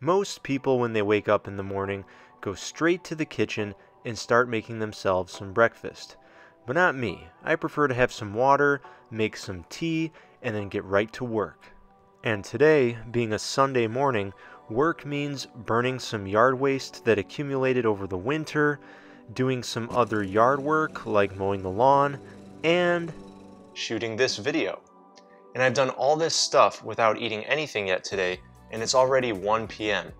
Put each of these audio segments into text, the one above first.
Most people, when they wake up in the morning, go straight to the kitchen and start making themselves some breakfast. But not me. I prefer to have some water, make some tea, and then get right to work. And today, being a Sunday morning, work means burning some yard waste that accumulated over the winter, doing some other yard work like mowing the lawn, and shooting this video. And I've done all this stuff without eating anything yet today, and it's already 1 p.m.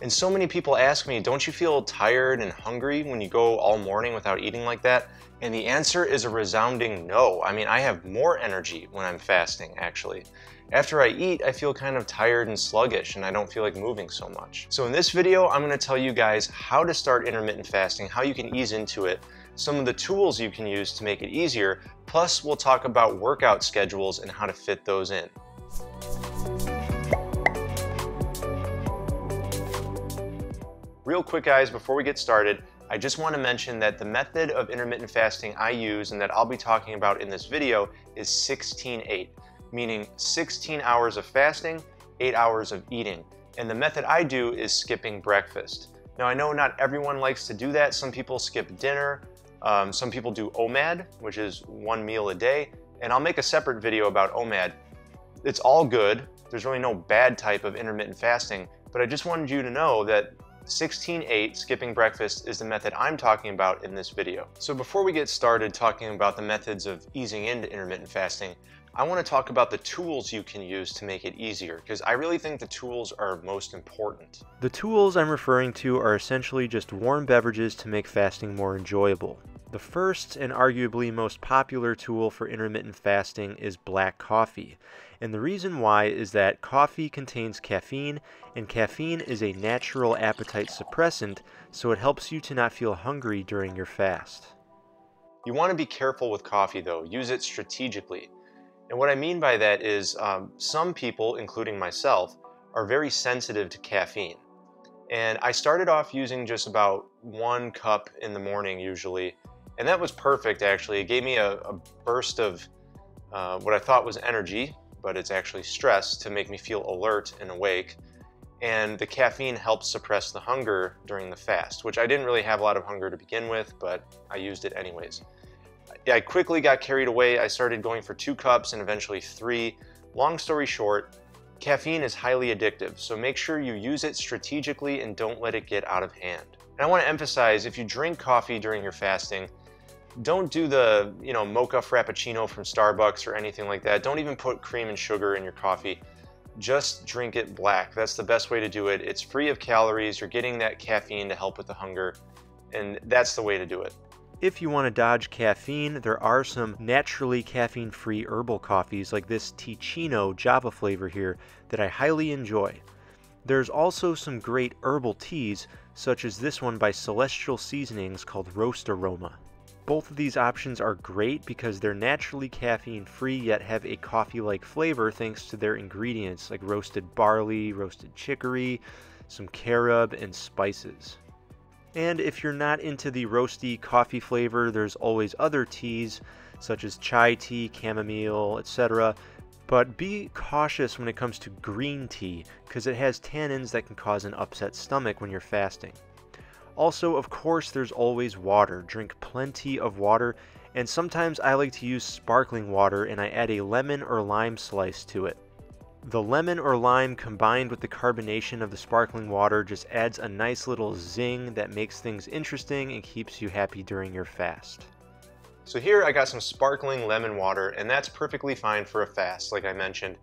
And so many people ask me, don't you feel tired and hungry when you go all morning without eating like that? And the answer is a resounding no. I mean, I have more energy when I'm fasting, actually. After I eat, I feel kind of tired and sluggish, and I don't feel like moving so much. So in this video, I'm gonna tell you guys how to start intermittent fasting, how you can ease into it, some of the tools you can use to make it easier, plus we'll talk about workout schedules and how to fit those in. Real quick guys, before we get started, I just want to mention that the method of intermittent fasting I use and that I'll be talking about in this video is 16-8, meaning 16 hours of fasting, 8 hours of eating. And the method I do is skipping breakfast. Now I know not everyone likes to do that. Some people skip dinner, some people do OMAD, which is 1 meal a day, and I'll make a separate video about OMAD. It's all good. There's really no bad type of intermittent fasting, but I just wanted you to know that 16-8, skipping breakfast, is the method I'm talking about in this video. So before we get started talking about the methods of easing into intermittent fasting, I want to talk about the tools you can use to make it easier, because I really think the tools are most important. The tools I'm referring to are essentially just warm beverages to make fasting more enjoyable. The first and arguably most popular tool for intermittent fasting is black coffee. And the reason why is that coffee contains caffeine, and caffeine is a natural appetite suppressant, so it helps you to not feel hungry during your fast. You want to be careful with coffee though, use it strategically. And what I mean by that is some people, including myself, are very sensitive to caffeine. And I started off using just about 1 cup in the morning usually, and that was perfect actually. It gave me a burst of what I thought was energy, but it's actually stress to make me feel alert and awake. And the caffeine helps suppress the hunger during the fast, which I didn't really have a lot of hunger to begin with, but I used it anyways. I quickly got carried away. I started going for 2 cups and eventually 3. Long story short, caffeine is highly addictive, so make sure you use it strategically and don't let it get out of hand. And I want to emphasize, if you drink coffee during your fasting, don't do the, mocha frappuccino from Starbucks or anything like that. Don't even put cream and sugar in your coffee. Just drink it black. That's the best way to do it. It's free of calories. You're getting that caffeine to help with the hunger, and that's the way to do it. If you want to dodge caffeine, there are some naturally caffeine-free herbal coffees like this Ticino Java flavor here that I highly enjoy. There's also some great herbal teas, such as this one by Celestial Seasonings called Roast Aroma. Both of these options are great because they're naturally caffeine-free yet have a coffee-like flavor thanks to their ingredients like roasted barley, roasted chicory, some carob, and spices. And if you're not into the roasty coffee flavor, there's always other teas such as chai tea, chamomile, etc. But be cautious when it comes to green tea because it has tannins that can cause an upset stomach when you're fasting. Also, of course, there's always water. Drink plenty of water, and sometimes I like to use sparkling water and I add a lemon or lime slice to it. The lemon or lime combined with the carbonation of the sparkling water just adds a nice little zing that makes things interesting and keeps you happy during your fast. So here I got some sparkling lemon water, and that's perfectly fine for a fast, like I mentioned,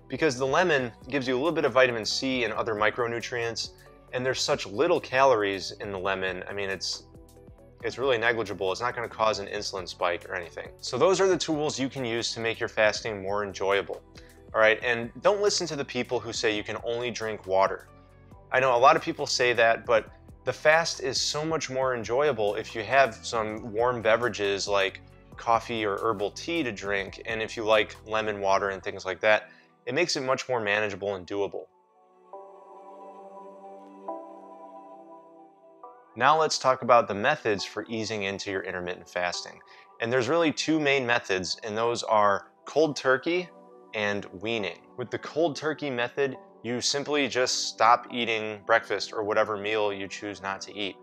because the lemon gives you a little bit of vitamin C and other micronutrients, and there's such little calories in the lemon. I mean, it's really negligible. It's not going to cause an insulin spike or anything. So those are the tools you can use to make your fasting more enjoyable. All right, and don't listen to the people who say you can only drink water. I know a lot of people say that, but the fast is so much more enjoyable if you have some warm beverages like coffee or herbal tea to drink, and if you like lemon water and things like that, it makes it much more manageable and doable. Now let's talk about the methods for easing into your intermittent fasting. And there's really 2 main methods, and those are cold turkey and weaning. With the cold turkey method, You simply just stop eating breakfast or whatever meal you choose not to eat.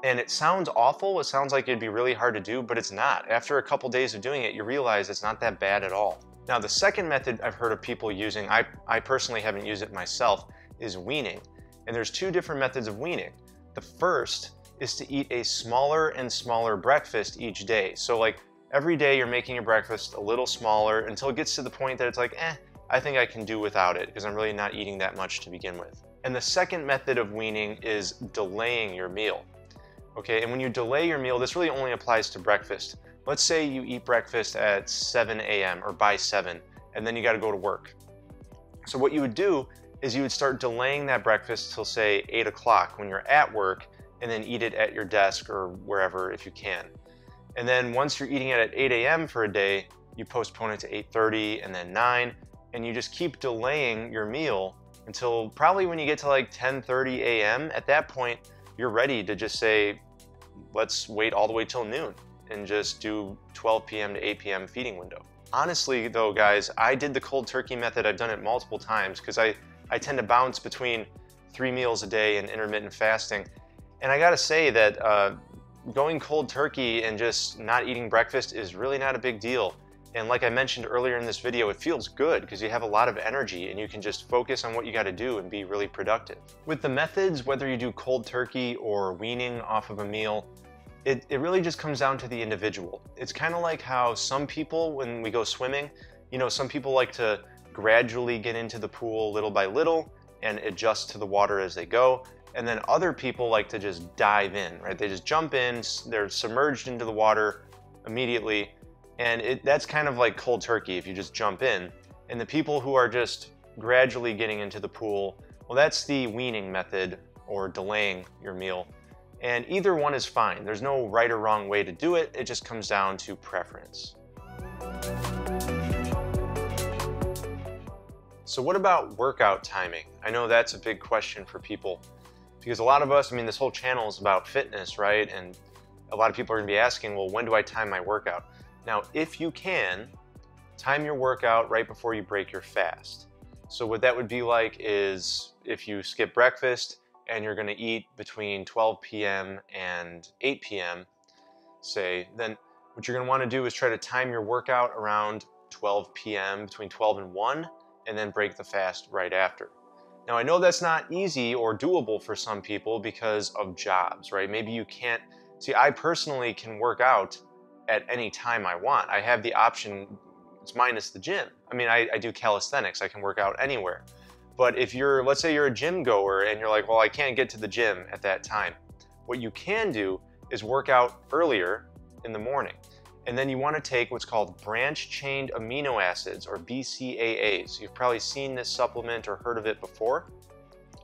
And it sounds awful, it sounds like it'd be really hard to do, but it's not. After a couple days of doing it, you realize it's not that bad at all. Now, the second method I've heard of people using, I personally haven't used it myself, is weaning. And there's two different methods of weaning. The first is to eat a smaller and smaller breakfast each day. So like every day you're making your breakfast a little smaller until it gets to the point that it's like, I think I can do without it because I'm really not eating that much to begin with. And the second method of weaning is delaying your meal. Okay, and when you delay your meal, this really only applies to breakfast. Let's say you eat breakfast at 7 a.m. or by 7, and then you got to go to work. So what you would do is you would start delaying that breakfast till say 8 o'clock when you're at work, and then eat it at your desk or wherever if you can. And then once you're eating it at 8 a.m. for a day, you postpone it to 8:30 and then 9, and you just keep delaying your meal until probably when you get to like 10:30 a.m. At that point, you're ready to just say, let's wait all the way till noon and just do 12 p.m. to 8 p.m. feeding window. Honestly though, guys, I did the cold turkey method. I've done it multiple times because I tend to bounce between 3 meals a day and intermittent fasting. And I gotta say that going cold turkey and just not eating breakfast is really not a big deal. And like I mentioned earlier in this video, it feels good because you have a lot of energy and you can just focus on what you got to do and be really productive. With the methods, whether you do cold turkey or weaning off of a meal, it really just comes down to the individual. It's kind of like how some people, when we go swimming, you know, some people like to gradually get into the pool little by little and adjust to the water as they go. And then other people like to just dive in, right? They just jump in, they're submerged into the water immediately. And that's kind of like cold turkey if you just jump in. And the people who are just gradually getting into the pool, well, that's the weaning method or delaying your meal. And either one is fine. There's no right or wrong way to do it. It just comes down to preference. So what about workout timing? I know that's a big question for people because a lot of us, I mean, this whole channel is about fitness, right? And a lot of people are gonna be asking, well, when do I time my workout? Now, if you can, time your workout right before you break your fast. So what that would be like is if you skip breakfast and you're gonna eat between 12 p.m. and 8 p.m., say, then what you're gonna wanna do is try to time your workout around 12 p.m., between 12 and 1, and then break the fast right after. Now, I know that's not easy or doable for some people because of jobs, right? Maybe you can't, see, I personally can work out at any time I want. I have the option, it's minus the gym. I mean, I do calisthenics, I can work out anywhere. But if you're, let's say you're a gym goer and you're like, well, I can't get to the gym at that time. What you can do is work out earlier in the morning. And then you want to take what's called branched-chain amino acids, or BCAAs. You've probably seen this supplement or heard of it before.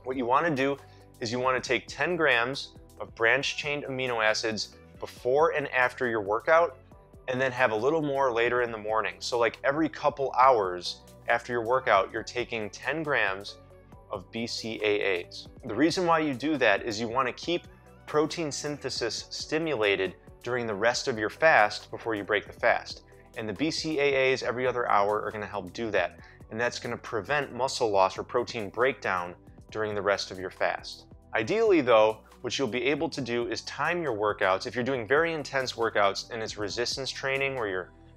What you want to do is you want to take 10 grams of branched-chain amino acids before and after your workout, and then have a little more later in the morning. So like every couple hours after your workout, you're taking 10 grams of BCAAs. The reason why you do that is you want to keep protein synthesis stimulated during the rest of your fast before you break the fast. And the BCAAs every other hour are going to help do that. And that's going to prevent muscle loss or protein breakdown during the rest of your fast. Ideally though, what you'll be able to do is time your workouts. If you're doing very intense workouts and it's resistance training where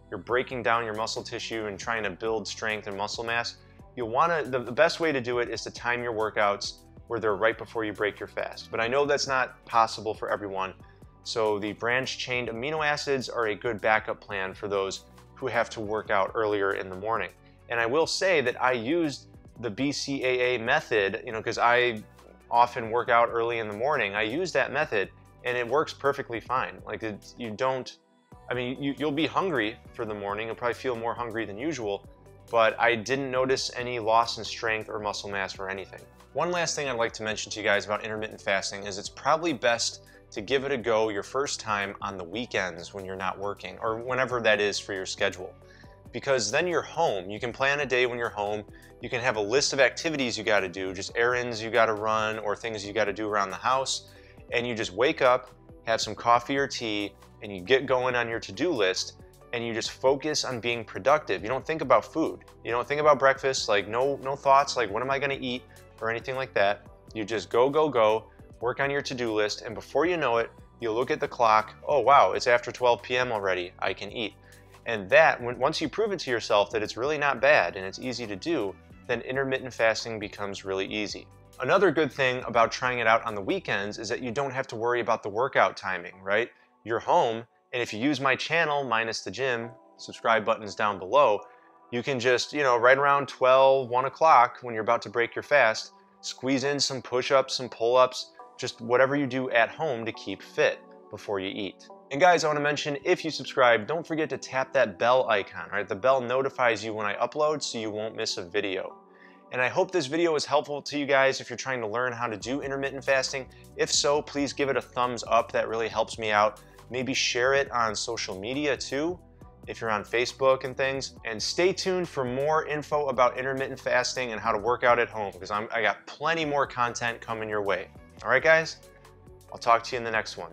you're breaking down your muscle tissue and trying to build strength and muscle mass, you'll want to, the best way to do it is to time your workouts where they're right before you break your fast. But I know that's not possible for everyone. So the branched-chain amino acids are a good backup plan for those who have to work out earlier in the morning. And I will say that I used the BCAA method, you know, because I often work out early in the morning. I use that method and it works perfectly fine. Like you'll be hungry for the morning. You'll probably feel more hungry than usual, but I didn't notice any loss in strength or muscle mass or anything. One last thing I'd like to mention to you guys about intermittent fasting is it's probably best to give it a go your first time on the weekends when you're not working, or whenever that is for your schedule. Because then you're home. You can plan a day when you're home. You can have a list of activities you got to do, just errands you got to run or things you got to do around the house. And you just wake up, have some coffee or tea, and you get going on your to-do list, and you just focus on being productive. You don't think about food. You don't think about breakfast, like no thoughts like what am I going to eat? or anything like that. You just go, go, go, work on your to-do list, and before you know it, you'll look at the clock, oh wow, it's after 12 p.m. already, I can eat. And that, once you prove it to yourself that it's really not bad and it's easy to do, then intermittent fasting becomes really easy. Another good thing about trying it out on the weekends is that you don't have to worry about the workout timing, right? You're home, and if you use my channel, minus the gym, subscribe button's down below, you can just, right around 12, 1 o'clock when you're about to break your fast, squeeze in some push-ups, some pull-ups, just whatever you do at home to keep fit before you eat. And guys, I want to mention, if you subscribe, don't forget to tap that bell icon, right? The bell notifies you when I upload so you won't miss a video. And I hope this video was helpful to you guys if you're trying to learn how to do intermittent fasting. If so, please give it a thumbs up. That really helps me out. Maybe share it on social media too, if you're on Facebook and things. And stay tuned for more info about intermittent fasting and how to work out at home, because I got plenty more content coming your way. All right, guys? I'll talk to you in the next one.